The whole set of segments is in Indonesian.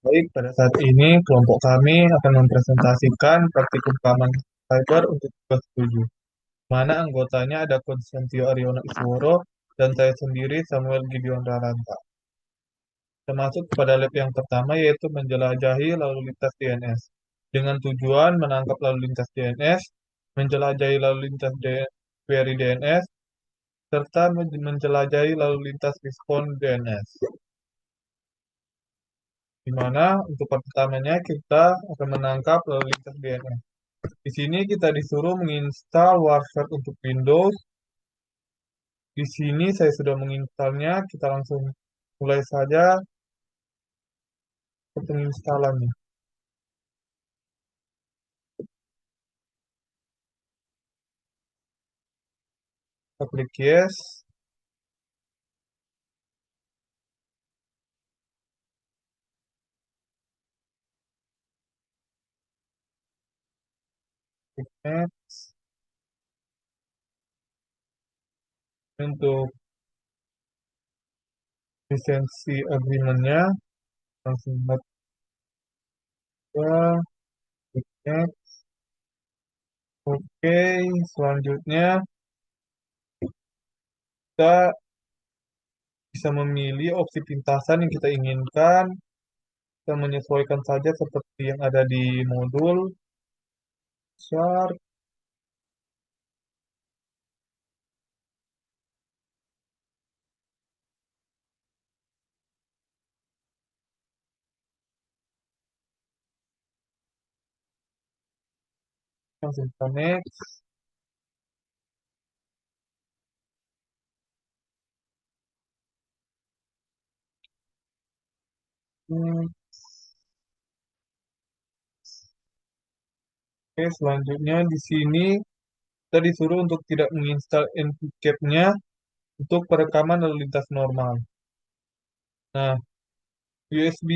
Baik, pada saat ini kelompok kami akan mempresentasikan praktikum keamanan cyber untuk tugas 7. Mana anggotanya ada Konstantio Aryono Isworo dan saya sendiri Samuel Gideon Raranta. Termasuk pada lab yang pertama yaitu menjelajahi lalu lintas DNS. Dengan tujuan menangkap lalu lintas DNS, menjelajahi lalu lintas query DNS, serta menjelajahi lalu lintas respon DNS. Di mana untuk pertamanya kita akan menangkap lalu lintas DNS. Di sini kita disuruh menginstal Warfare untuk Windows. Di sini saya sudah menginstalnya. Kita langsung mulai saja ke penginstalannya. Kita klik yes. Klik next. Untuk lisensi agreement-nya langsung baca. Klik next. Oke, selanjutnya kita bisa memilih opsi pintasan yang kita inginkan. Kita menyesuaikan saja seperti yang ada di modul. Sharp. Langsung kita next. Hmm, Oke, selanjutnya di sini kita disuruh untuk tidak menginstal npcap-nya untuk perekaman lalu lintas normal. Nah, USB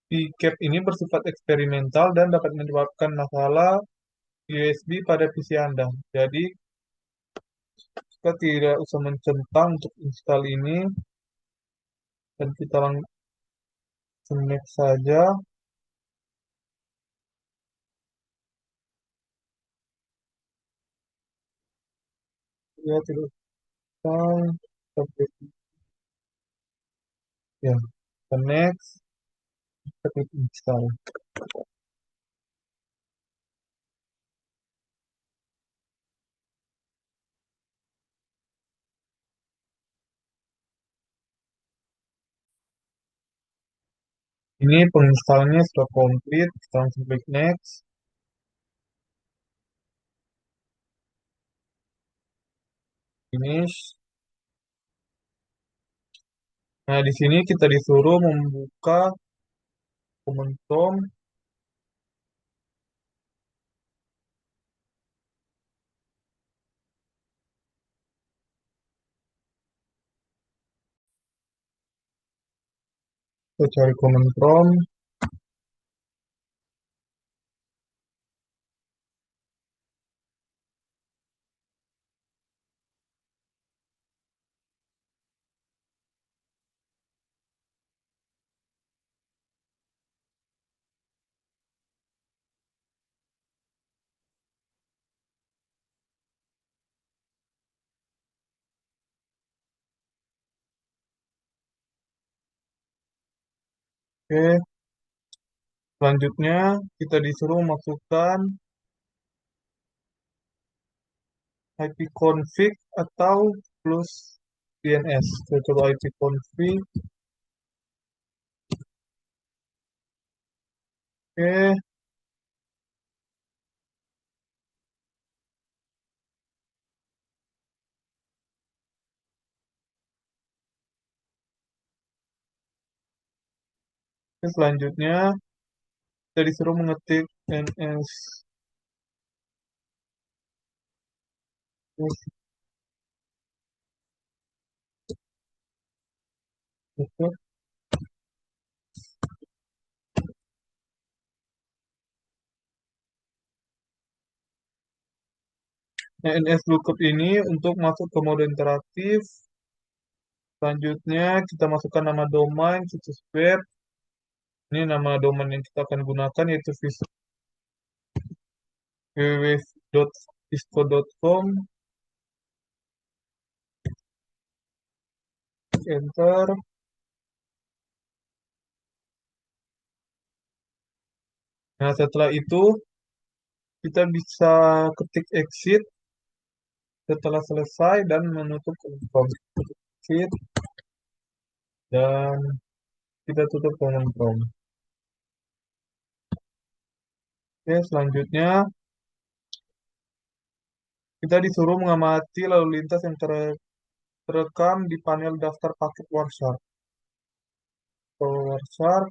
pcap ini bersifat eksperimental dan dapat menyebabkan masalah USB pada PC Anda. Jadi, kita tidak usah mencentang untuk install ini dan kita langsung next saja. Ya, tidak usah. Ya, kita next, kita klik install. Ini penginstalnya sudah komplit, kita langsung klik next, finish. Nah, di sini kita disuruh membuka Command Prompt. Kita cari Command Prompt. Oke, selanjutnya kita disuruh memasukkan ipconfig atau plus DNS. Kita coba ipconfig. Oke, selanjutnya kita disuruh mengetik NS. Oke. Nah, NS lookup ini untuk masuk ke mode interaktif. Selanjutnya kita masukkan nama domain, situs web, Ini nama domain yang kita akan gunakan yaitu www.visco.com. Enter. Nah, setelah itu kita bisa ketik exit setelah selesai dan menutup confirm. Exit dan kita tutup command prompt. Oke, selanjutnya kita disuruh mengamati lalu lintas yang terekam di panel daftar paket Wireshark. Kalau Wireshark,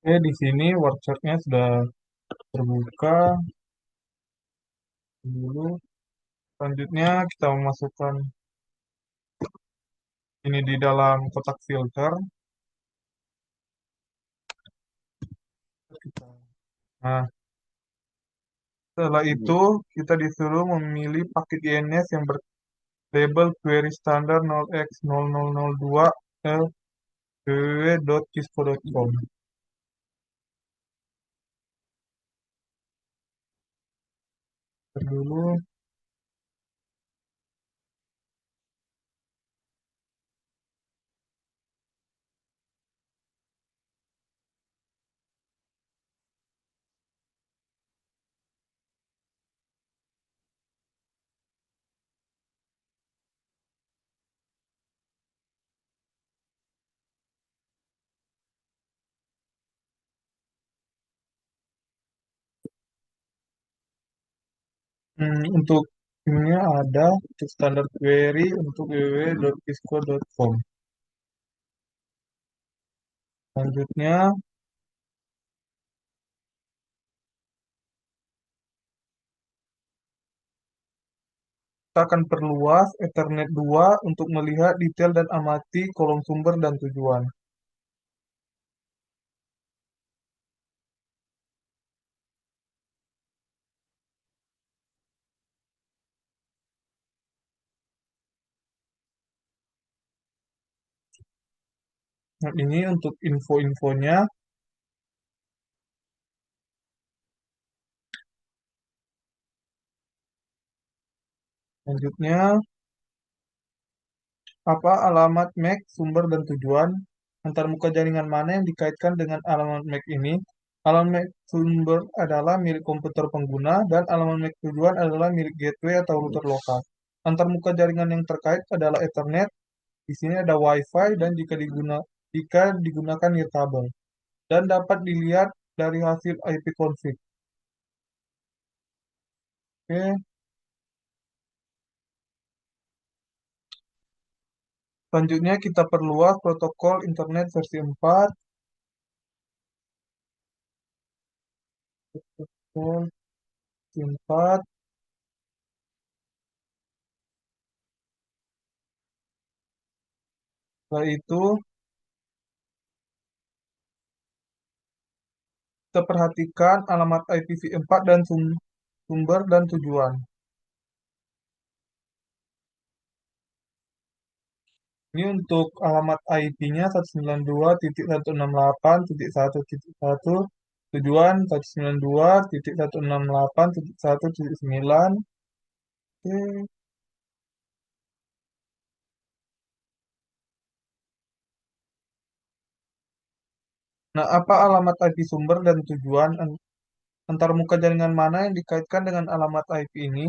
di sini Wireshark-nya sudah terbuka dulu. Selanjutnya kita memasukkan ini di dalam kotak filter. Nah, setelah itu kita disuruh memilih paket INS yang berlabel query standar 0x0002 ke www.kisco.com. Dulu, untuk ini ada untuk standar query untuk www.kisco.com. Selanjutnya, kita akan perluas Ethernet 2 untuk melihat detail dan amati kolom sumber dan tujuan. Nah, ini untuk info-infonya. Selanjutnya, apa alamat MAC sumber dan tujuan? Antarmuka jaringan mana yang dikaitkan dengan alamat MAC ini? Alamat MAC sumber adalah milik komputer pengguna dan alamat MAC tujuan adalah milik gateway atau router lokal. Antarmuka jaringan yang terkait adalah Ethernet. Di sini ada WiFi dan jika digunakan nirkabel dan dapat dilihat dari hasil IP config. Oke, selanjutnya kita perluas protokol internet versi 4. Protokol versi 4. Setelah itu kita perhatikan alamat IPv4 dan sumber dan tujuan. Ini untuk alamat IP-nya 192.168.1.1, tujuan 192.168.1.9. Oke. Nah, apa alamat IP sumber dan tujuan antarmuka jaringan mana yang dikaitkan dengan alamat IP ini?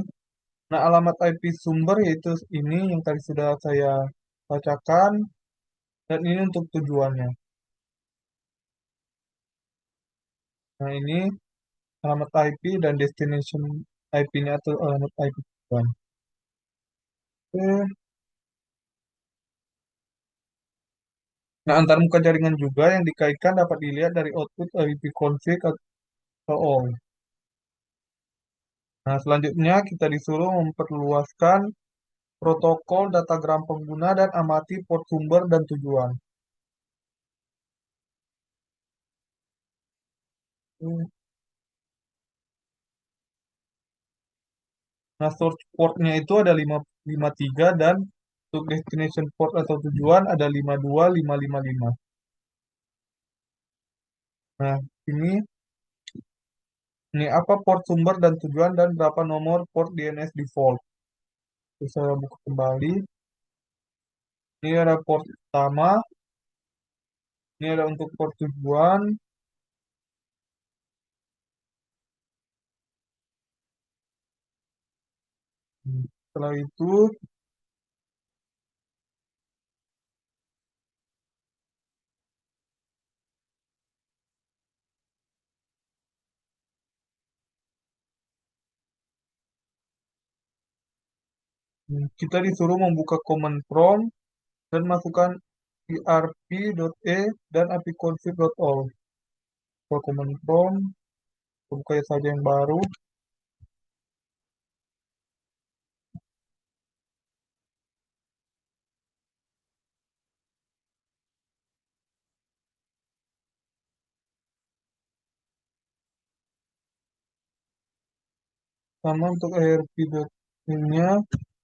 Nah, alamat IP sumber yaitu ini yang tadi sudah saya bacakan, dan ini untuk tujuannya. Nah, ini alamat IP dan destination IP-nya atau alamat IP tujuan. Oke. Nah, antarmuka jaringan juga yang dikaitkan dapat dilihat dari output IP config atau all. Nah, selanjutnya kita disuruh memperluaskan protokol datagram pengguna dan amati port sumber dan tujuan. Hmm. Nah, source portnya itu ada 553 dan untuk destination port atau tujuan ada 52, 555. Nah, ini ini apa port sumber dan tujuan dan berapa nomor port DNS default. Terus saya buka kembali. Ini ada port pertama, ini ada untuk port tujuan. Setelah itu, kita disuruh membuka command prompt dan masukkan irp.e dan apconfig.all. Buka command prompt, buka saja yang baru. Sama untuk irp.nya,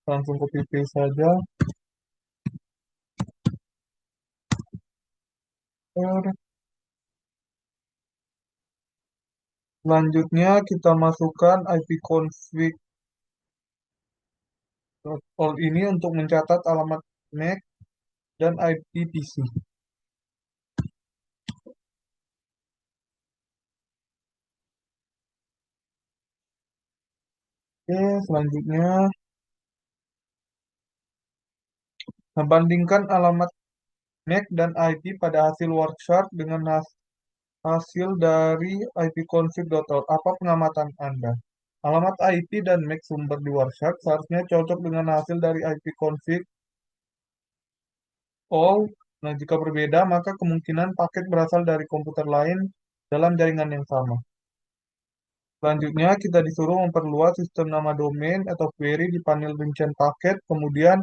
langsung copy paste saja. Selanjutnya kita masukkan ipconfig.all ini untuk mencatat alamat MAC dan IP PC. Oke, selanjutnya, nah, bandingkan alamat MAC dan IP pada hasil worksheet dengan hasil dari ipconfig.org. Apa pengamatan Anda? Alamat IP dan MAC sumber di worksheet seharusnya cocok dengan hasil dari ipconfig.all. Nah, jika berbeda, maka kemungkinan paket berasal dari komputer lain dalam jaringan yang sama. Selanjutnya, kita disuruh memperluas sistem nama domain atau query di panel rincian paket, kemudian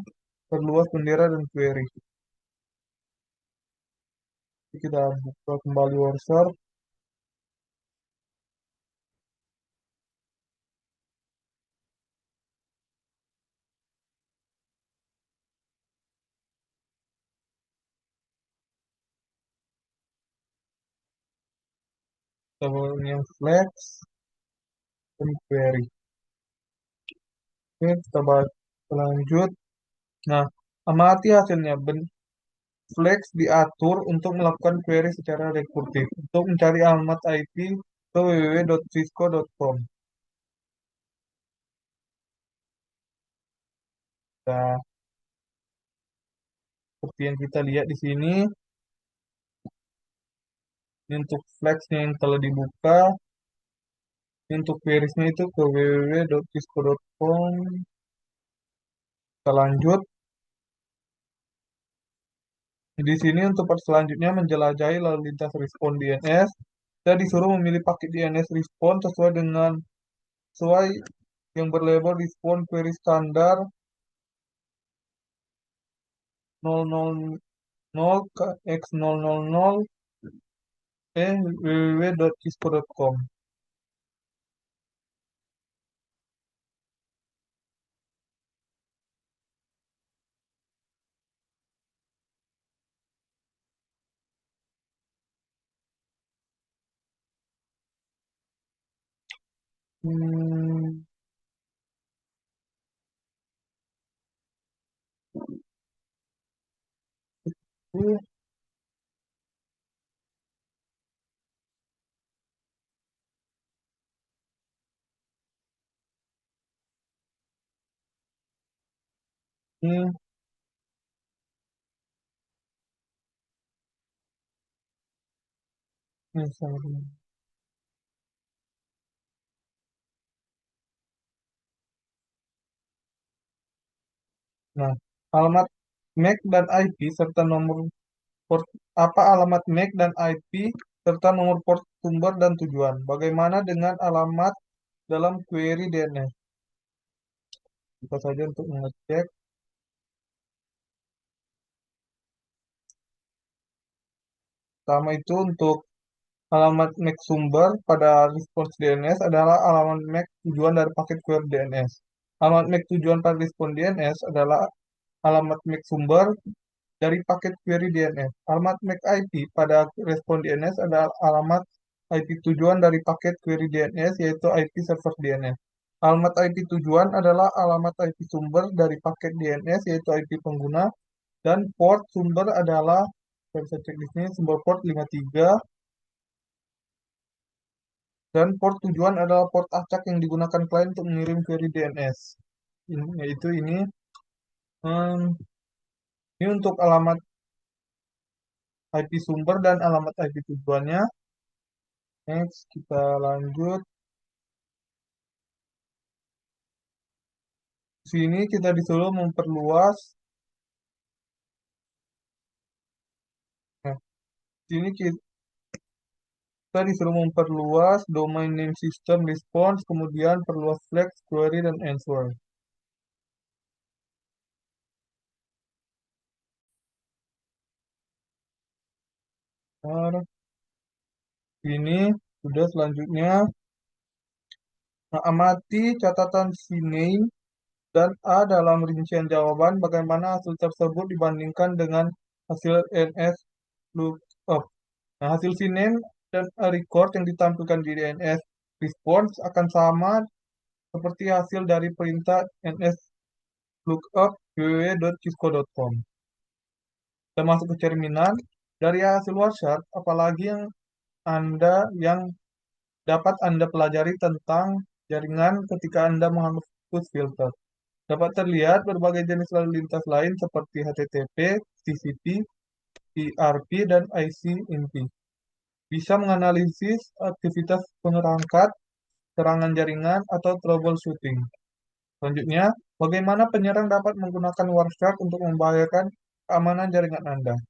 perluas bendera dan query. Kita buka kembali workshop, yang flex, dan query. Oke, kita bahas lanjut. Nah, amati hasilnya. Flex diatur untuk melakukan query secara rekursif untuk mencari alamat IP ke www.cisco.com. Nah, seperti yang kita lihat di sini, ini untuk flexnya yang telah dibuka, ini untuk queries-nya itu ke www.cisco.com. Kita lanjut. Di sini untuk part selanjutnya menjelajahi lalu lintas respon DNS. Kita disuruh memilih paket DNS respon sesuai yang berlabel respon query standar 000 ke X000 www.cisco.com. Hmm, itu, ini, misalnya. Nah, alamat MAC dan IP serta nomor port apa alamat MAC dan IP serta nomor port sumber dan tujuan. Bagaimana dengan alamat dalam query DNS? Buka saja untuk mengecek. Pertama itu untuk Alamat MAC sumber pada response DNS adalah alamat MAC tujuan dari paket query DNS. Alamat MAC tujuan pada respon DNS adalah alamat MAC sumber dari paket query DNS. Alamat MAC IP pada respon DNS adalah alamat IP tujuan dari paket query DNS, yaitu IP server DNS. Alamat IP tujuan adalah alamat IP sumber dari paket DNS, yaitu IP pengguna, dan port sumber adalah, saya bisa cek di sini, sumber port 53, dan port tujuan adalah port acak yang digunakan klien untuk mengirim query DNS. Yaitu hmm, ini untuk alamat IP sumber dan alamat IP tujuannya. Next, kita lanjut. Sini kita disuruh memperluas. Nah, sini kita disuruh memperluas domain name system response, kemudian perluas flex, query, dan answer. Nah, ini sudah selanjutnya. Nah, amati catatan si name dan A dalam rincian jawaban bagaimana hasil tersebut dibandingkan dengan hasil NS lookup. Nah, hasil name dan A record yang ditampilkan di DNS response akan sama seperti hasil dari perintah NS lookup www.cisco.com. Kita masuk ke cerminan. Dari hasil warshat, apalagi yang dapat Anda pelajari tentang jaringan ketika Anda menghapus filter. Dapat terlihat berbagai jenis lalu lintas lain seperti HTTP, TCP, IRP, dan ICMP. Bisa menganalisis aktivitas pengerangkat, serangan jaringan, atau troubleshooting. Selanjutnya, bagaimana penyerang dapat menggunakan Wireshark untuk membahayakan keamanan jaringan Anda.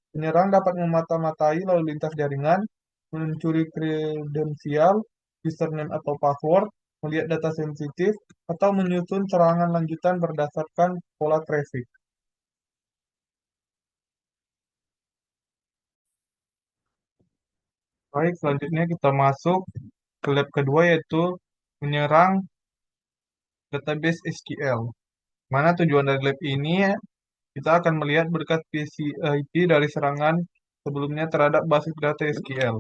Penyerang dapat memata-matai lalu lintas jaringan, mencuri kredensial, username atau password, melihat data sensitif, atau menyusun serangan lanjutan berdasarkan pola traffic. Baik, selanjutnya kita masuk ke lab kedua, yaitu menyerang database SQL. Mana tujuan dari lab ini? Kita akan melihat berkat PCIP dari serangan sebelumnya terhadap basis data SQL.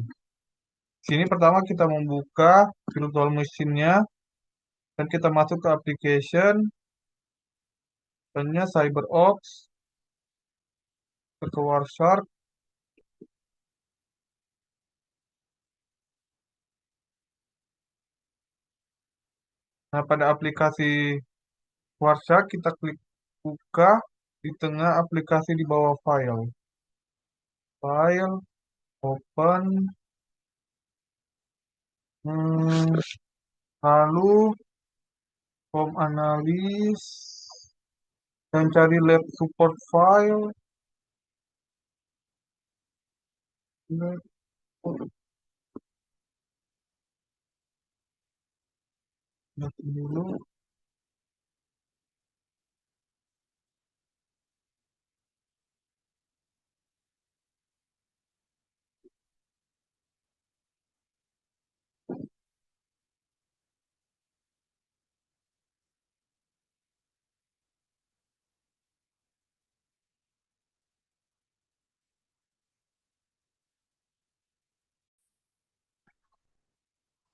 Sini pertama kita membuka virtual machine-nya dan kita masuk ke application, contohnya CyberOps, ke Wireshark. Nah, pada aplikasi Wireshark kita klik buka di tengah aplikasi di bawah file. File, open, hmm, lalu form analis, dan cari lab support file. Lab support dulu.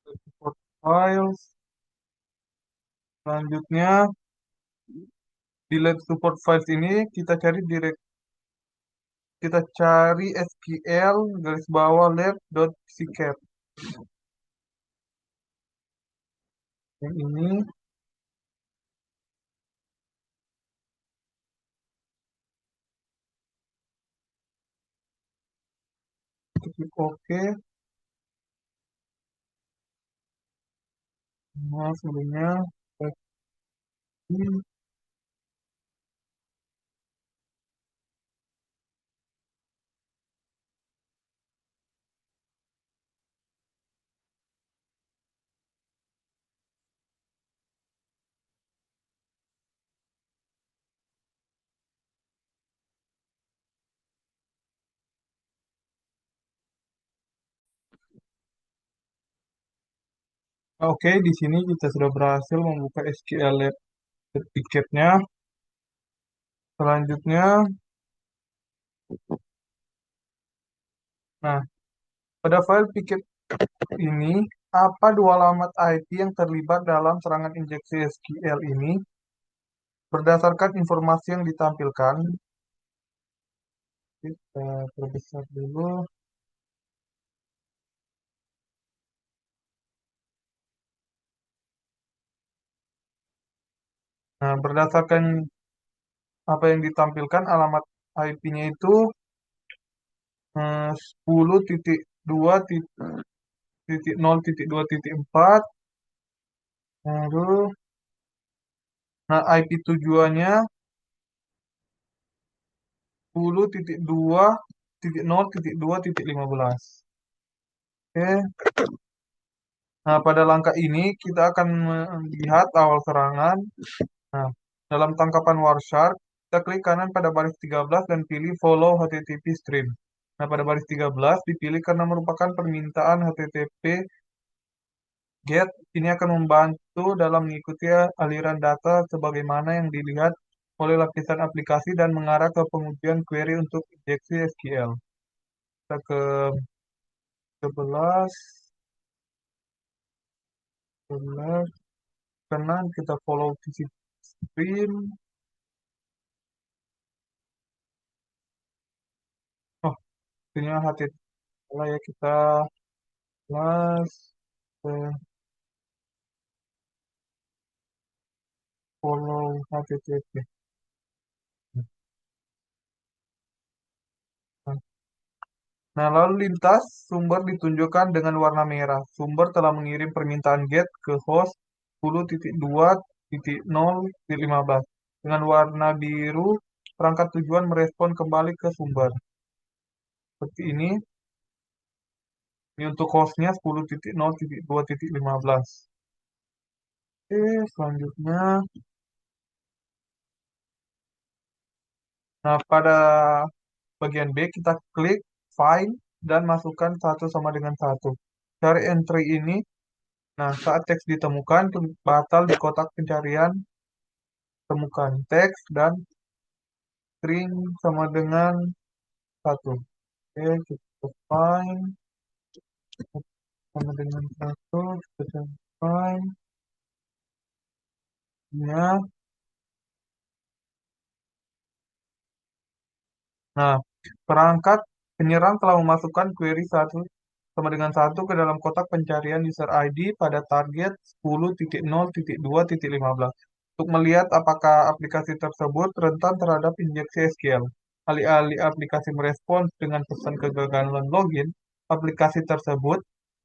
Support files. Selanjutnya di lab support files ini kita cari SQL garis bawah lab.pcat. Yang ini klik OK. Nah, sebelumnya ini Oke, di sini kita sudah berhasil membuka SQL Certificate-nya. Selanjutnya, nah, pada file tiket ini, apa dua alamat IP yang terlibat dalam serangan injeksi SQL ini? Berdasarkan informasi yang ditampilkan, kita perbesar dulu. Nah, berdasarkan apa yang ditampilkan, alamat IP-nya itu 10.2.0.4. Lalu, nah IP tujuannya 10.2.0.2.15. Oke. Nah, pada langkah ini kita akan melihat awal serangan. Nah, dalam tangkapan Wireshark, kita klik kanan pada baris 13 dan pilih Follow HTTP Stream. Nah, pada baris 13 dipilih karena merupakan permintaan HTTP GET. Ini akan membantu dalam mengikuti aliran data sebagaimana yang dilihat oleh lapisan aplikasi dan mengarah ke pengujian query untuk injeksi SQL. Kita ke 11, 11, kanan kita follow TCP stream. Oh, ini HTTP lah ya, kita plus follow HTTP. Nah, lalu lintas sumber ditunjukkan dengan warna merah. Sumber telah mengirim permintaan GET ke host 10.2.0.15. Dengan warna biru, perangkat tujuan merespon kembali ke sumber. Seperti ini untuk hostnya 10.0.2.15. Oke, selanjutnya. Nah, pada bagian B kita klik find dan masukkan satu sama dengan satu. Cari entry ini. Nah, saat teks ditemukan, klik batal di kotak pencarian, temukan teks dan string sama dengan satu. Oke, kita find sama dengan satu, kita find. Ya. Nah, perangkat penyerang telah memasukkan query satu sama dengan satu ke dalam kotak pencarian user ID pada target 10.0.2.15. Untuk melihat apakah aplikasi tersebut rentan terhadap injeksi SQL. Alih-alih aplikasi merespons dengan pesan kegagalan login, aplikasi tersebut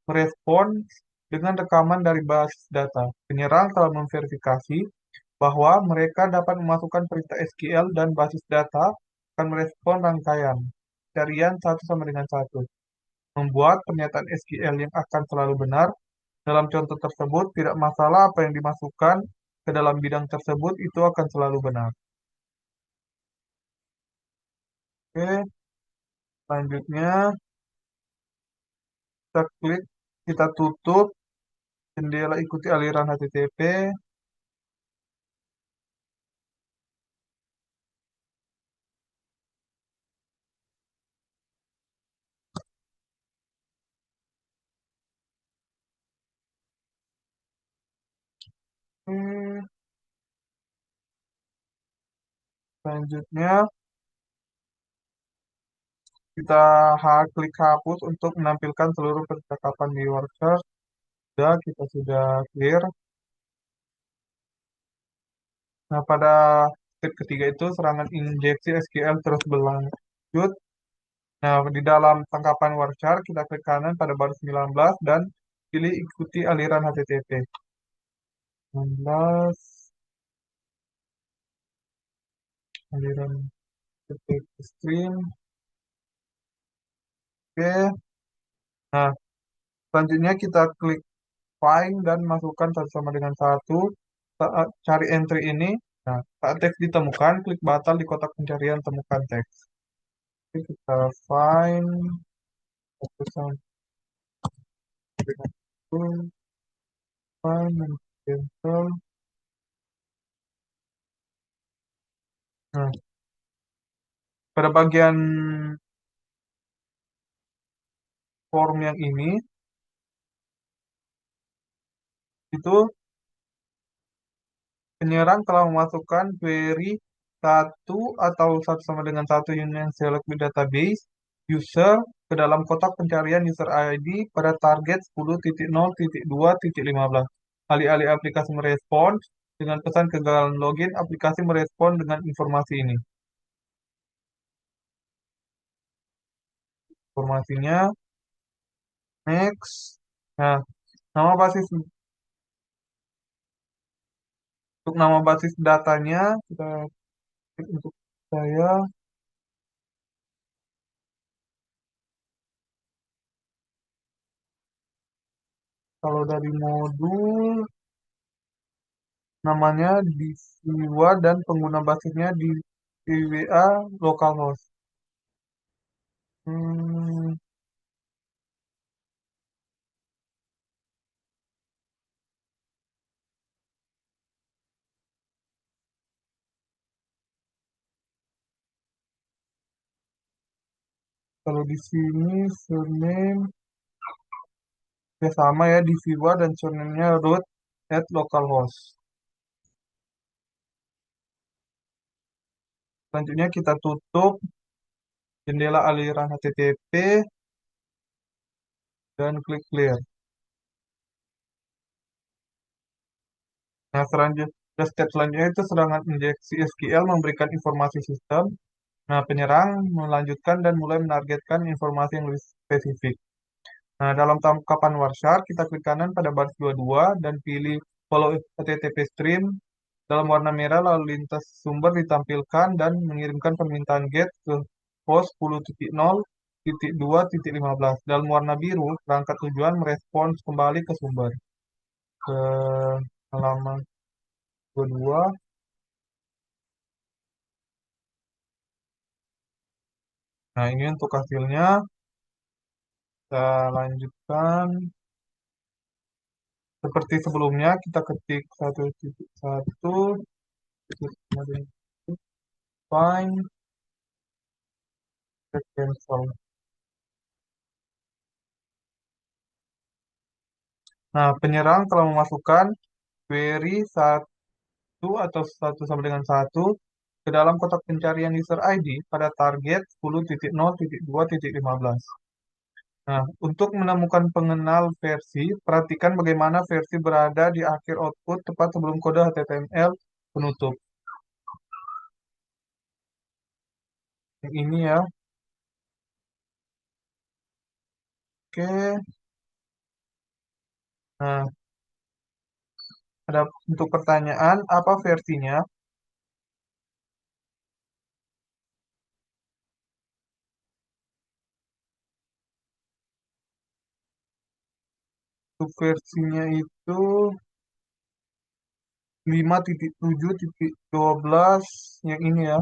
merespons dengan rekaman dari basis data. Penyerang telah memverifikasi bahwa mereka dapat memasukkan perintah SQL dan basis data akan merespon rangkaian pencarian satu sama dengan satu, membuat pernyataan SQL yang akan selalu benar. Dalam contoh tersebut, tidak masalah apa yang dimasukkan ke dalam bidang tersebut, itu akan selalu benar. Oke, selanjutnya kita klik, kita tutup jendela ikuti aliran HTTP. Oke, selanjutnya kita klik hapus untuk menampilkan seluruh percakapan di WordPress. Sudah, kita sudah clear. Nah, pada step ketiga itu serangan injeksi SQL terus berlanjut. Nah, di dalam tangkapan warchar, kita klik kanan pada baris 19 dan pilih ikuti aliran HTTP. 19, aliran HTTP stream. Oke. Nah, selanjutnya kita klik find dan masukkan satu sama dengan satu. Saat cari entry ini. Nah, saat teks ditemukan, klik batal di kotak pencarian temukan teks. Oke, kita find satu sama dengan satu. Find dan cancel. Nah, pada bagian form yang ini, itu penyerang telah memasukkan query satu atau satu sama dengan satu union select with database user ke dalam kotak pencarian user ID pada target 10.0.2.15. Alih-alih aplikasi merespons dengan pesan kegagalan login, aplikasi merespon dengan informasi ini. Informasinya next. Nah, nama basis untuk nama basis datanya kita klik untuk saya. Kalau dari modul namanya Diviwa dan pengguna basisnya di DWA localhost. Hmm, kalau di sini surname ya sama ya Diviwa dan surname-nya root at localhost. Selanjutnya kita tutup jendela aliran HTTP dan klik clear. Nah, step selanjutnya itu serangan injeksi SQL memberikan informasi sistem. Nah, penyerang melanjutkan dan mulai menargetkan informasi yang lebih spesifik. Nah, dalam tangkapan Warshard, kita klik kanan pada baris 22 dan pilih follow HTTP stream. Dalam warna merah, lalu lintas sumber ditampilkan dan mengirimkan permintaan GET ke host 10.0.2.15. Dalam warna biru, perangkat tujuan merespons kembali ke sumber. Ke halaman 22. Nah, ini untuk hasilnya. Kita lanjutkan. Seperti sebelumnya, kita ketik 1.1, kemudian find, cancel. Nah, penyerang telah memasukkan query satu atau satu sama dengan satu ke dalam kotak pencarian user ID pada target 10.0.2.15. Nah, untuk menemukan pengenal versi, perhatikan bagaimana versi berada di akhir output tepat sebelum kode HTML penutup. Yang ini ya. Oke. Nah, ada untuk pertanyaan, apa versinya? Untuk versinya itu 5.7.12 yang ini ya,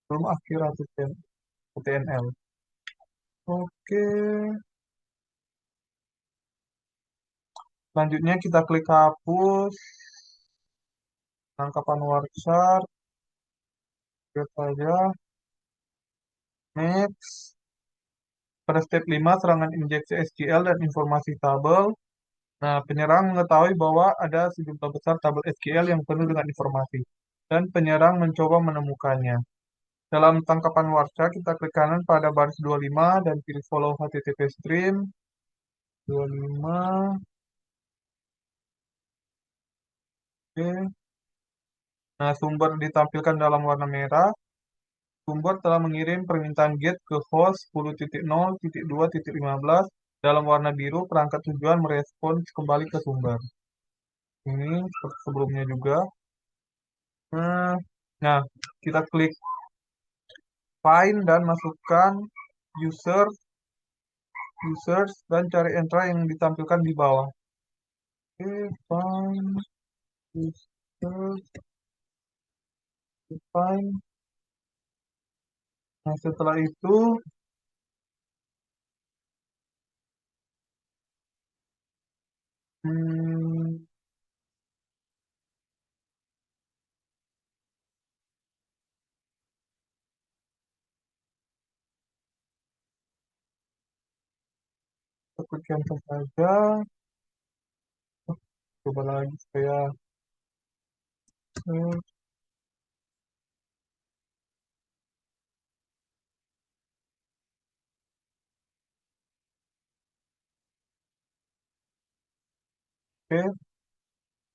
belum akhir HTML. Oke, selanjutnya kita klik hapus, tangkapan warchar, lihat saja, next. Pada step 5, serangan injeksi SQL dan informasi tabel. Nah, penyerang mengetahui bahwa ada sejumlah besar tabel SQL yang penuh dengan informasi, dan penyerang mencoba menemukannya. Dalam tangkapan warchar, kita klik kanan pada baris 25 dan pilih follow HTTP stream. 25, oke. Nah, sumber ditampilkan dalam warna merah. Sumber telah mengirim permintaan GET ke host 10.0.2.15. Dalam warna biru, perangkat tujuan merespons kembali ke sumber. Ini seperti sebelumnya juga. Nah, nah, kita klik find dan masukkan user, users, dan cari entry yang ditampilkan di bawah. Oke, find, users, find. Nah, setelah itu Hmm, Seperti contoh saja. Coba lagi supaya oke.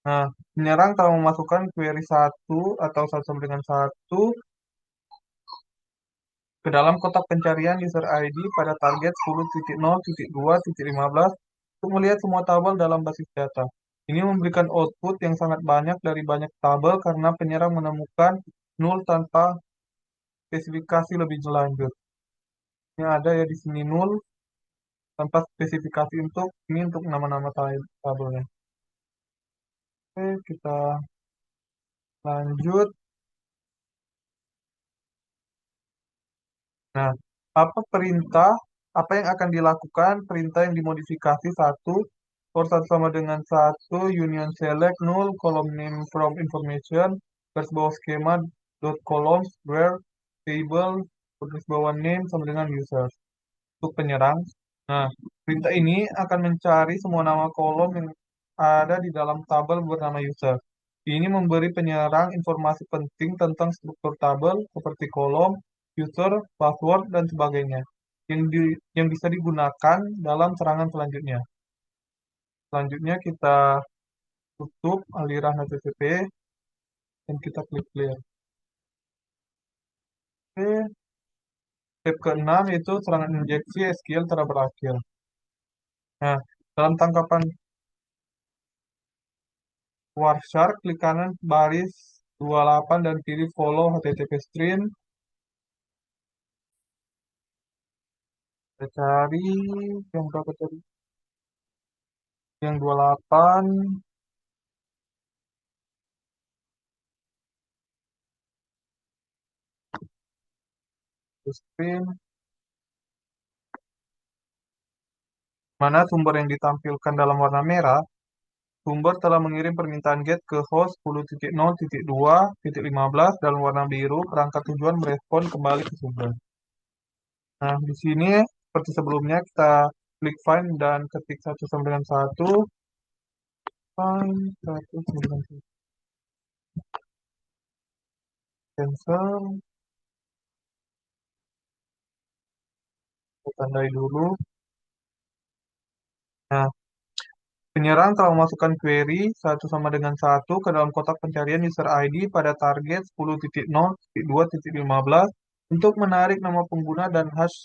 Nah, penyerang telah memasukkan query satu atau satu sama dengan satu ke dalam kotak pencarian user ID pada target 10.0.2.15 untuk melihat semua tabel dalam basis data. Ini memberikan output yang sangat banyak dari banyak tabel karena penyerang menemukan null tanpa spesifikasi lebih lanjut. Ini ada ya di sini null tanpa spesifikasi untuk ini untuk nama-nama tabelnya. Oke, kita lanjut. Nah, apa yang akan dilakukan perintah yang dimodifikasi satu for satu sama dengan satu union select null column name from information garis bawah skema dot columns where table garis bawah name sama dengan user untuk penyerang. Nah, perintah ini akan mencari semua nama kolom yang ada di dalam tabel bernama user. Ini memberi penyerang informasi penting tentang struktur tabel seperti kolom, user, password, dan sebagainya yang bisa digunakan dalam serangan selanjutnya. Selanjutnya kita tutup aliran HTTP dan kita klik clear. Oke, step ke-6 yaitu serangan injeksi SQL telah berakhir. Nah, dalam tangkapan Wireshark, klik kanan baris 28 dan pilih follow HTTP stream. Kita cari yang berapa tadi? Yang 28 stream. Mana sumber yang ditampilkan dalam warna merah? Sumber telah mengirim permintaan GET ke host 10.0.2.15 dalam warna biru. Perangkat tujuan merespon kembali ke sumber. Nah, di sini seperti sebelumnya kita klik find dan ketik satu sampai dengan satu. Find satu sampai dengan satu. Cancel. Kita tandai dulu. Nah, penyerang telah memasukkan query satu sama dengan satu ke dalam kotak pencarian user ID pada target 10.0.2.15 untuk menarik nama pengguna dan hash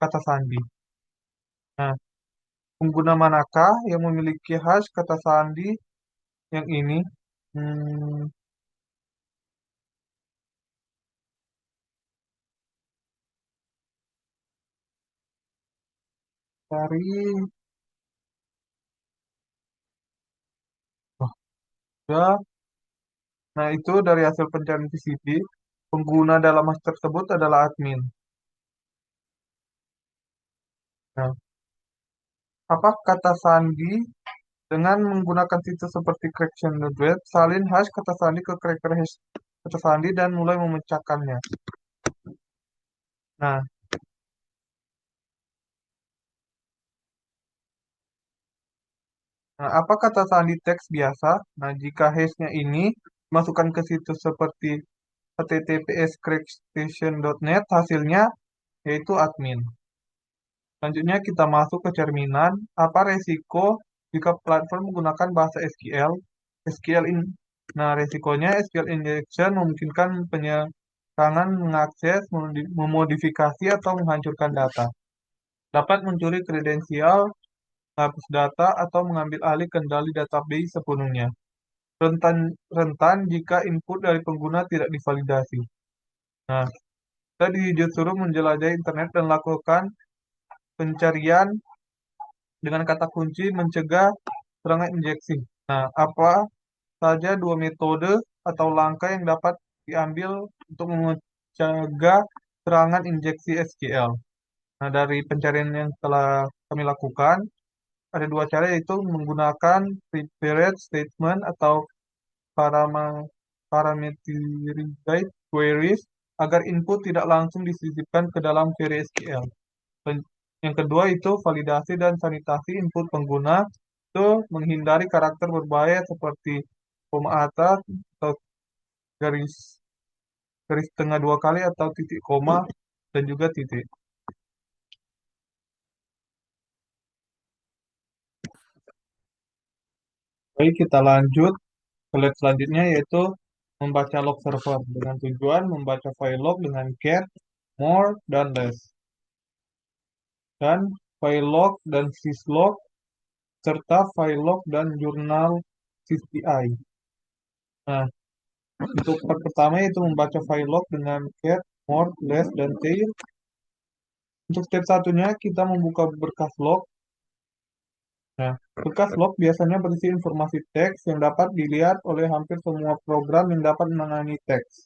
kata sandi. Nah, pengguna manakah yang memiliki hash kata sandi yang ini? Hmm, cari. Oh, ya. Nah, itu dari hasil pencarian TCP, pengguna dalam hash tersebut adalah admin. Nah, apa kata sandi dengan menggunakan situs seperti Cracktion.web, salin hash kata sandi ke cracker hash kata sandi dan mulai memecahkannya. Nah, apa kata sandi teks biasa? Nah, jika hashnya ini masukkan ke situs seperti https crackstation.net, hasilnya yaitu admin. Selanjutnya kita masuk ke cerminan. Apa resiko jika platform menggunakan bahasa SQL? Nah, resikonya SQL injection memungkinkan penyerangan mengakses, memodifikasi, atau menghancurkan data. Dapat mencuri kredensial, hapus data, atau mengambil alih kendali database sepenuhnya. Rentan, rentan jika input dari pengguna tidak divalidasi. Nah, kita disuruh menjelajahi internet dan lakukan pencarian dengan kata kunci mencegah serangan injeksi. Nah, apa saja dua metode atau langkah yang dapat diambil untuk mencegah serangan injeksi SQL? Nah, dari pencarian yang telah kami lakukan, ada dua cara, yaitu menggunakan prepared statement atau parama- parameterized queries agar input tidak langsung disisipkan ke dalam query SQL. Yang kedua itu validasi dan sanitasi input pengguna, itu menghindari karakter berbahaya seperti koma atas atau garis garis tengah dua kali atau titik koma dan juga titik. Baik, kita lanjut ke lab selanjutnya, yaitu membaca log server dengan tujuan membaca file log dengan get, more, dan less, dan file log dan syslog serta file log dan jurnal syspi. Nah, untuk part pertama yaitu membaca file log dengan get, more, less, dan tail. Untuk step satunya kita membuka berkas log. Nah, berkas log biasanya berisi informasi teks yang dapat dilihat oleh hampir semua program yang dapat menangani teks.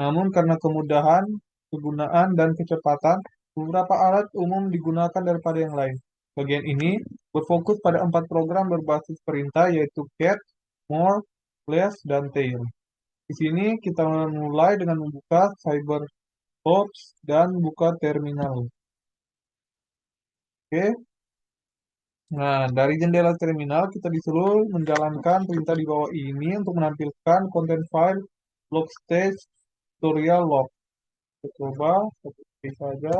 Namun karena kemudahan, kegunaan, dan kecepatan, beberapa alat umum digunakan daripada yang lain. Bagian ini berfokus pada 4 program berbasis perintah, yaitu get, more, less, dan tail. Di sini kita mulai dengan membuka CyberOps dan buka terminal. Oke. Nah, dari jendela terminal kita disuruh menjalankan perintah di bawah ini untuk menampilkan konten file log stage tutorial log. Kita coba seperti saja,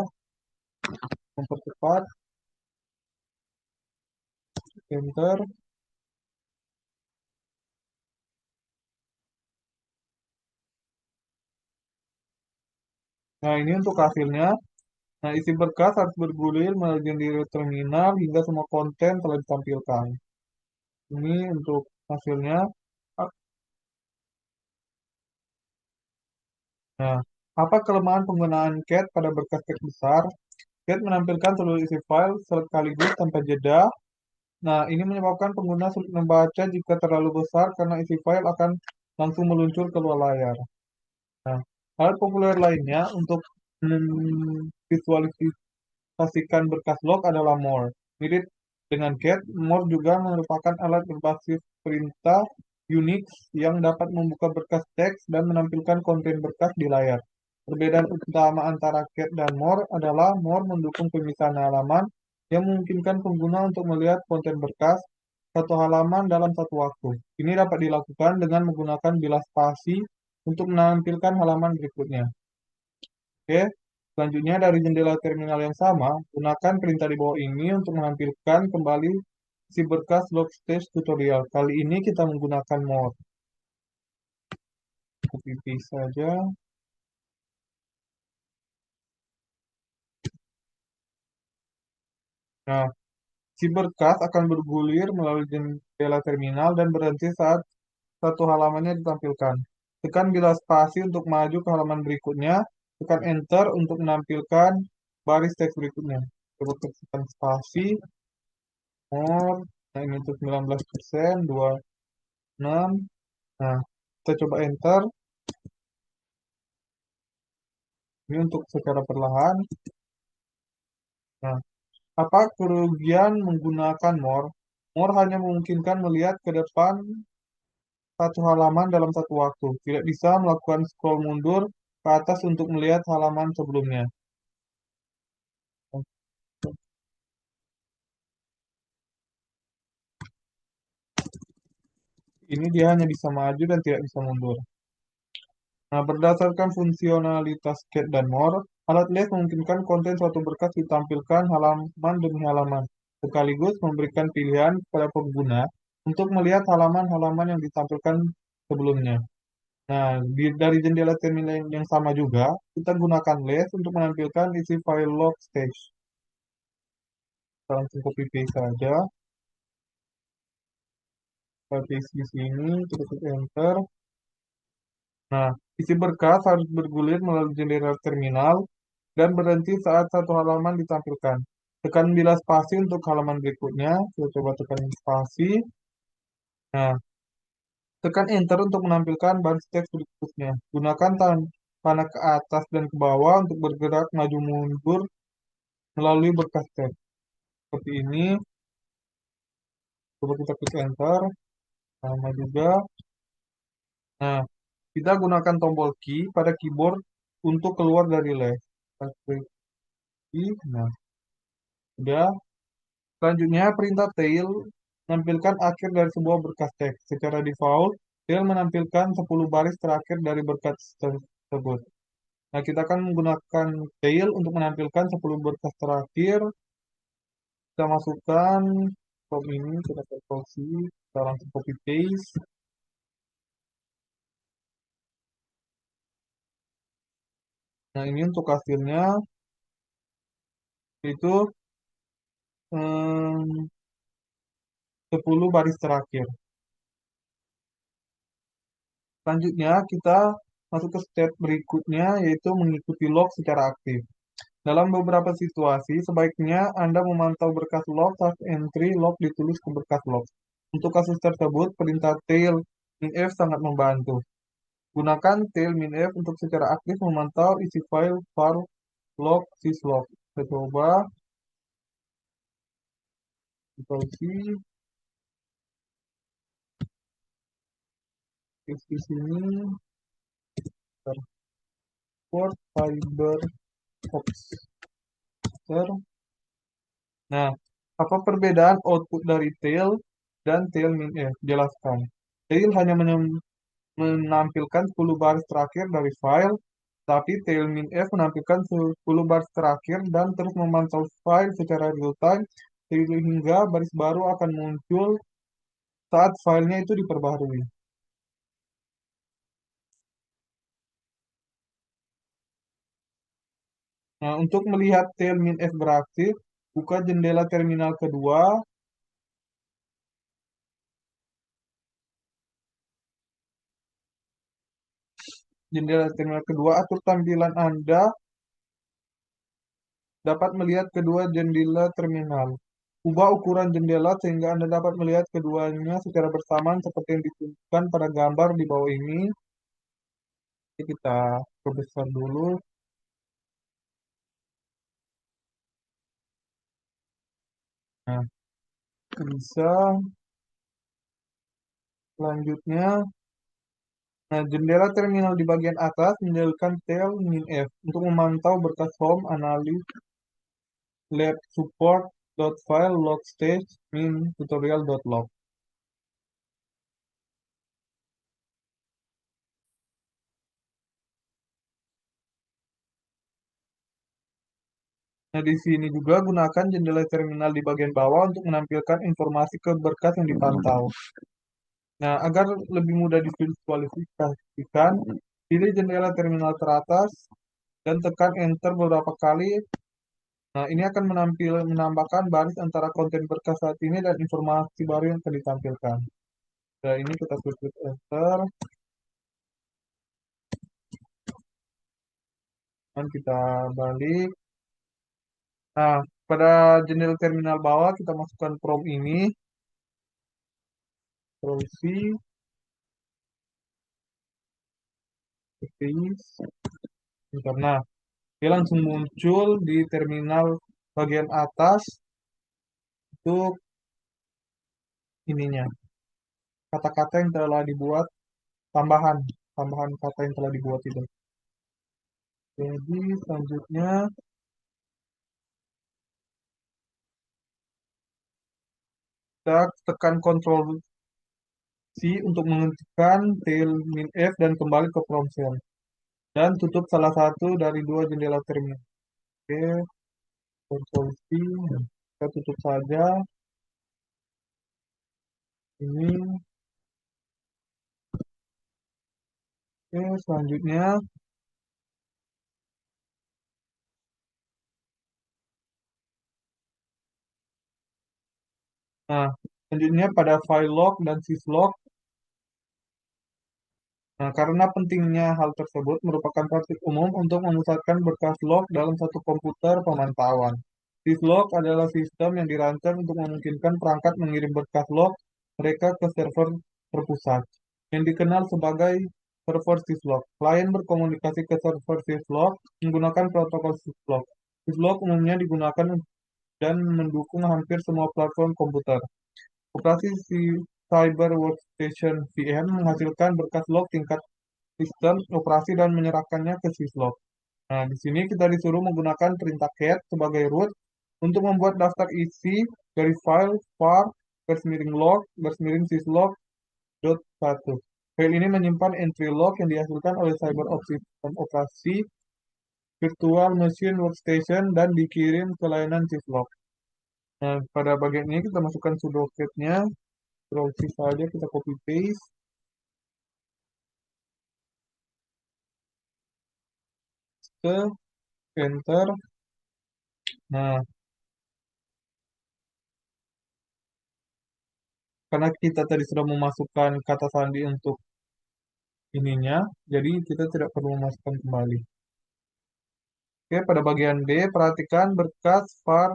mempercepat, enter. Nah, ini untuk hasilnya. Nah, isi berkas harus bergulir melalui jendela terminal hingga semua konten telah ditampilkan. Ini untuk hasilnya. Nah, apa kelemahan penggunaan cat pada berkas teks besar? Cat menampilkan seluruh isi file sekaligus tanpa jeda. Nah, ini menyebabkan pengguna sulit membaca jika terlalu besar karena isi file akan langsung meluncur keluar layar. Nah, hal populer lainnya untuk memvisualisasikan berkas log adalah more. Mirip dengan get, more juga merupakan alat berbasis perintah Unix yang dapat membuka berkas teks dan menampilkan konten berkas di layar. Perbedaan utama antara get dan more adalah more mendukung pemisahan halaman yang memungkinkan pengguna untuk melihat konten berkas satu halaman dalam satu waktu. Ini dapat dilakukan dengan menggunakan bilas spasi untuk menampilkan halaman berikutnya. Oke, selanjutnya dari jendela terminal yang sama, gunakan perintah di bawah ini untuk menampilkan kembali si berkas log stage tutorial. Kali ini kita menggunakan more. Copy paste saja. Nah, si berkas akan bergulir melalui jendela terminal dan berhenti saat satu halamannya ditampilkan. Tekan bilas spasi untuk maju ke halaman berikutnya. Tekan enter untuk menampilkan baris teks berikutnya. Coba tekan spasi, more. Nah, ini untuk 19%, 26. Nah, kita coba enter. Ini untuk secara perlahan. Nah, apa kerugian menggunakan more? More hanya memungkinkan melihat ke depan satu halaman dalam satu waktu. Tidak bisa melakukan scroll mundur ke atas untuk melihat halaman sebelumnya. Ini dia hanya bisa maju dan tidak bisa mundur. Nah, berdasarkan fungsionalitas get dan more, alat list memungkinkan konten suatu berkas ditampilkan halaman demi halaman, sekaligus memberikan pilihan kepada pengguna untuk melihat halaman-halaman yang ditampilkan sebelumnya. Nah, dari jendela terminal yang sama juga, kita gunakan list untuk menampilkan isi file log stage. Kita langsung copy paste saja. Kita paste di sini, kita klik enter. Nah, isi berkas harus bergulir melalui jendela terminal dan berhenti saat satu halaman ditampilkan. Tekan bilas spasi untuk halaman berikutnya. Kita coba tekan spasi. Nah, tekan enter untuk menampilkan baris teks berikutnya. Gunakan panah ke atas dan ke bawah untuk bergerak maju mundur melalui berkas teks. Seperti ini. Coba kita klik enter, sama juga. Nah, kita gunakan tombol key pada keyboard untuk keluar dari les. Kita klik key, nah, udah. Selanjutnya, perintah tail menampilkan akhir dari sebuah berkas teks. Secara default, tail menampilkan 10 baris terakhir dari berkas tersebut. Nah, kita akan menggunakan tail untuk menampilkan 10 berkas terakhir. Kita masukkan form ini, kita Ctrl C, kita langsung copy paste. Nah, ini untuk hasilnya itu 10 baris terakhir. Selanjutnya, kita masuk ke step berikutnya, yaitu mengikuti log secara aktif. Dalam beberapa situasi, sebaiknya Anda memantau berkas log saat entry log ditulis ke berkas log. Untuk kasus tersebut, perintah tail minf sangat membantu. Gunakan tail minf untuk secara aktif memantau isi file var log syslog. Kita coba, Ctrl C, di sini, port fiber ops. Nah, apa perbedaan output dari tail dan tail minf? Jelaskan. Tail hanya menampilkan 10 baris terakhir dari file, tapi tail minf menampilkan 10 baris terakhir dan terus memantau file secara real time sehingga baris baru akan muncul saat filenya itu diperbaharui. Nah, untuk melihat tail minf berakhir, buka jendela terminal kedua. Jendela terminal kedua, atur tampilan Anda dapat melihat kedua jendela terminal. Ubah ukuran jendela sehingga Anda dapat melihat keduanya secara bersamaan seperti yang ditunjukkan pada gambar di bawah ini. Jadi kita perbesar dulu. Nah, bisa. Selanjutnya, nah, jendela terminal di bagian atas menyediakan tail minf untuk memantau berkas home, analis, lab support, file, log stage, min, tutorial.log. Nah, di sini juga gunakan jendela terminal di bagian bawah untuk menampilkan informasi ke berkas yang dipantau. Nah, agar lebih mudah divisualisasikan, pilih jendela terminal teratas dan tekan Enter beberapa kali. Nah, ini akan menambahkan baris antara konten berkas saat ini dan informasi baru yang akan ditampilkan. Nah, ini kita klik Enter dan kita balik. Nah, pada jendela terminal bawah kita masukkan prompt ini, Ctrl C, paste, Enter. Nah, dia langsung muncul di terminal bagian atas untuk ininya, kata-kata yang telah dibuat, tambahan tambahan kata yang telah dibuat itu. Jadi selanjutnya kita tekan Ctrl C untuk menghentikan tail minf dan kembali ke prompt cell dan tutup salah satu dari dua jendela terminal. Oke, Ctrl C, kita tutup saja ini. Oke, selanjutnya, nah, selanjutnya pada file log dan syslog. Nah, karena pentingnya hal tersebut merupakan praktik umum untuk memusatkan berkas log dalam satu komputer pemantauan. Syslog adalah sistem yang dirancang untuk memungkinkan perangkat mengirim berkas log mereka ke server terpusat, yang dikenal sebagai server syslog. Klien berkomunikasi ke server syslog menggunakan protokol syslog. Syslog umumnya digunakan dan mendukung hampir semua platform komputer. Operasi si Cyber Workstation VM menghasilkan berkas log tingkat sistem operasi dan menyerahkannya ke syslog. Nah, di sini kita disuruh menggunakan perintah cat sebagai root untuk membuat daftar isi dari file var garis miring log garis miring syslog dot satu. File ini menyimpan entry log yang dihasilkan oleh cyber sistem operasi virtual machine workstation dan dikirim ke layanan syslog. Nah, pada bagian ini kita masukkan sudo cat-nya, browse saja kita copy paste ke enter. Nah, karena kita tadi sudah memasukkan kata sandi untuk ininya, jadi kita tidak perlu memasukkan kembali. Oke, pada bagian D, perhatikan berkas var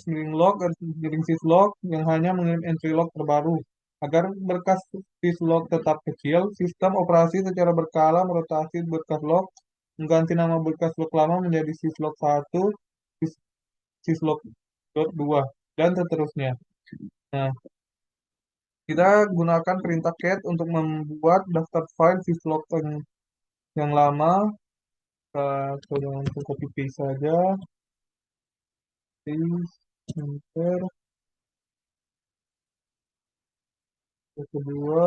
miring log dan miring syslog yang hanya mengirim entry log terbaru. Agar berkas syslog tetap kecil, sistem operasi secara berkala merotasi berkas log, mengganti nama berkas log lama menjadi syslog 1, syslog 2, dan seterusnya. Nah, kita gunakan perintah cat untuk membuat daftar file syslog yang lama. Kita coba untuk copy paste saja. Paste, enter. Yang kedua,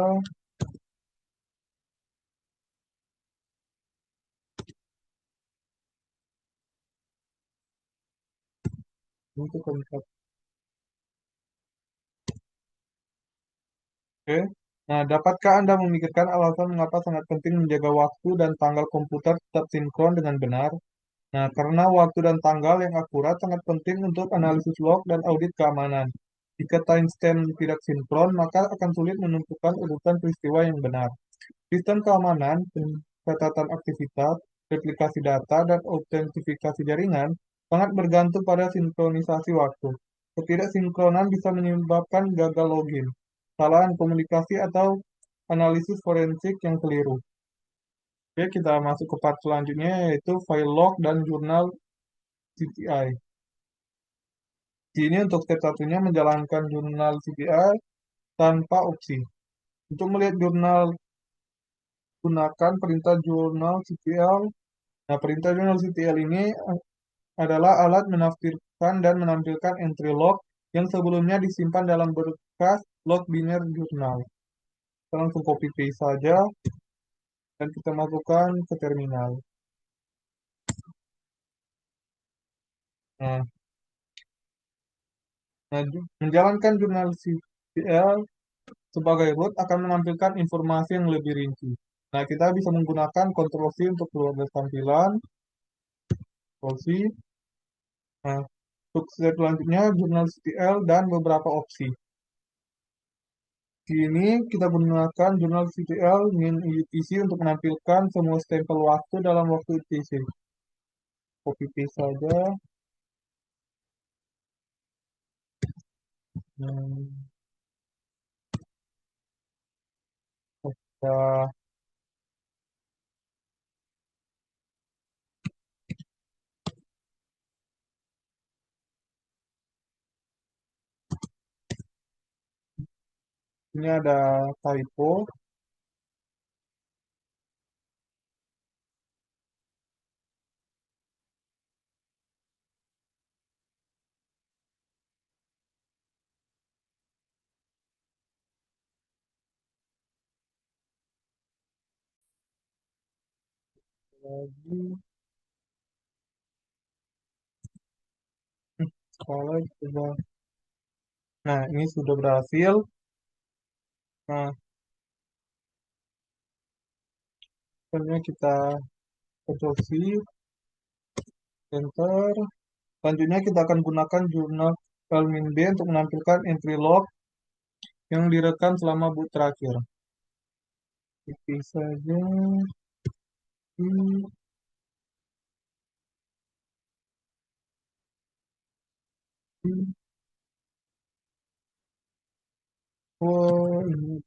ini kita keempat. Oke. Nah, dapatkah Anda memikirkan alasan mengapa sangat penting menjaga waktu dan tanggal komputer tetap sinkron dengan benar? Nah, karena waktu dan tanggal yang akurat sangat penting untuk analisis log dan audit keamanan. Jika timestamp tidak sinkron, maka akan sulit menentukan urutan peristiwa yang benar. Sistem keamanan, pencatatan aktivitas, replikasi data, dan autentifikasi jaringan sangat bergantung pada sinkronisasi waktu. Ketidaksinkronan bisa menyebabkan gagal login, kesalahan komunikasi, atau analisis forensik yang keliru. Oke, kita masuk ke part selanjutnya yaitu file log dan jurnal CTI. Di ini untuk step satunya menjalankan jurnal CTI tanpa opsi. Untuk melihat jurnal, gunakan perintah jurnal CTL. Nah, perintah jurnal CTL ini adalah alat menafsirkan dan menampilkan entry log yang sebelumnya disimpan dalam berkas log biner jurnal. Kita langsung copy paste saja dan kita masukkan ke terminal. Nah, menjalankan jurnal CTL sebagai root akan menampilkan informasi yang lebih rinci. Nah, kita bisa menggunakan Ctrl C untuk keluar dari tampilan, Ctrl C. Nah, untuk step selanjutnya, jurnal CTL dan beberapa opsi. Di ini kita gunakan jurnal CTL min UTC untuk menampilkan semua stempel waktu dalam waktu UTC. Copy paste saja. Hmm, ya, ini ada typo. Lagi, kalau coba. Nah, ini sudah berhasil. Nah, selanjutnya kita Ctrl C, Enter. Selanjutnya kita akan gunakan jurnal Pelmin B untuk menampilkan entry log yang direkam selama boot terakhir. Pilih saja. Hmm, hmm. Oh, ini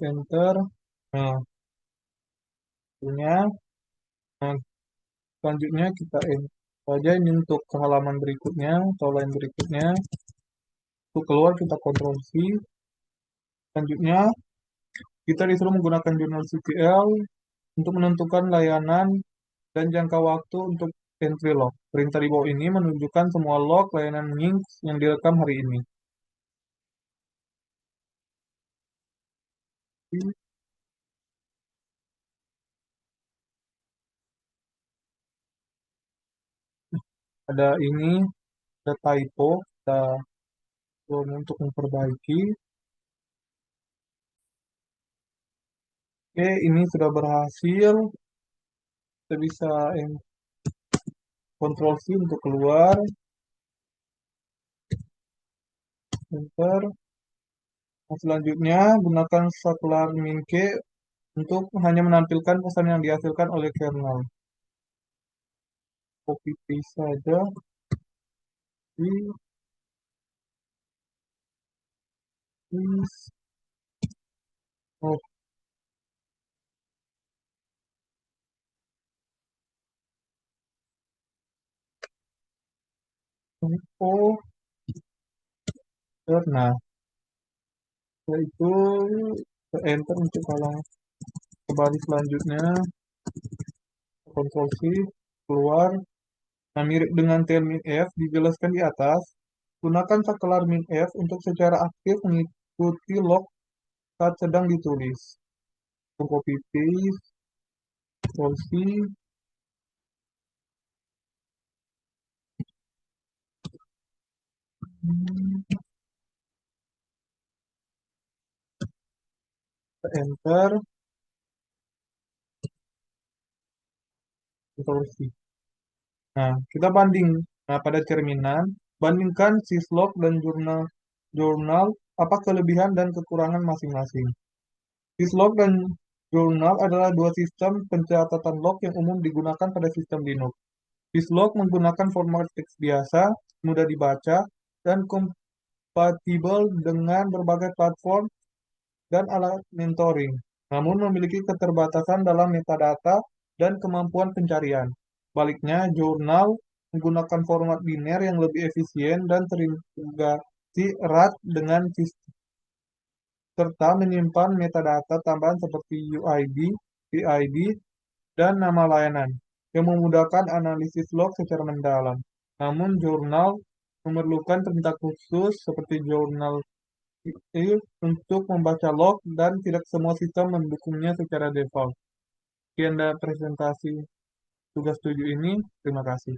enter. Nah, punya. Nah, selanjutnya kita enter. Aja ini untuk ke halaman berikutnya atau line berikutnya. Untuk keluar kita Ctrl C. Selanjutnya kita disuruh menggunakan jurnal CTL untuk menentukan layanan dan jangka waktu untuk entry log. Perintah di bawah ini menunjukkan semua log layanan Minx yang direkam hari ini. Ada ini, ada typo, kita coba untuk memperbaiki. Oke, ini sudah berhasil. Kita bisa Ctrl C untuk keluar, enter. Nah, selanjutnya gunakan saklar mink untuk hanya menampilkan pesan yang dihasilkan oleh kernel. Copy paste saja di paste. Oh, info. Nah, setelah itu enter untuk halaman ke baris selanjutnya. Ctrl C keluar. Nah, mirip dengan TLMinF dijelaskan di atas, gunakan saklar minf untuk secara aktif mengikuti log saat sedang ditulis. Copy paste, Ctrl C, enter, Ctrl C. Nah, kita banding. Nah, pada cerminan, bandingkan syslog dan jurnal apa kelebihan dan kekurangan masing-masing. Syslog dan jurnal adalah dua sistem pencatatan log yang umum digunakan pada sistem Linux. Syslog menggunakan format teks biasa, mudah dibaca, dan kompatibel dengan berbagai platform dan alat mentoring, namun memiliki keterbatasan dalam metadata dan kemampuan pencarian. Baliknya, jurnal menggunakan format biner yang lebih efisien dan terintegrasi erat dengan sistem, serta menyimpan metadata tambahan seperti UID, PID, dan nama layanan, yang memudahkan analisis log secara mendalam. Namun, jurnal memerlukan perintah khusus seperti jurnal untuk membaca log dan tidak semua sistem mendukungnya secara default. Sekian dari presentasi tugas 7 ini. Terima kasih.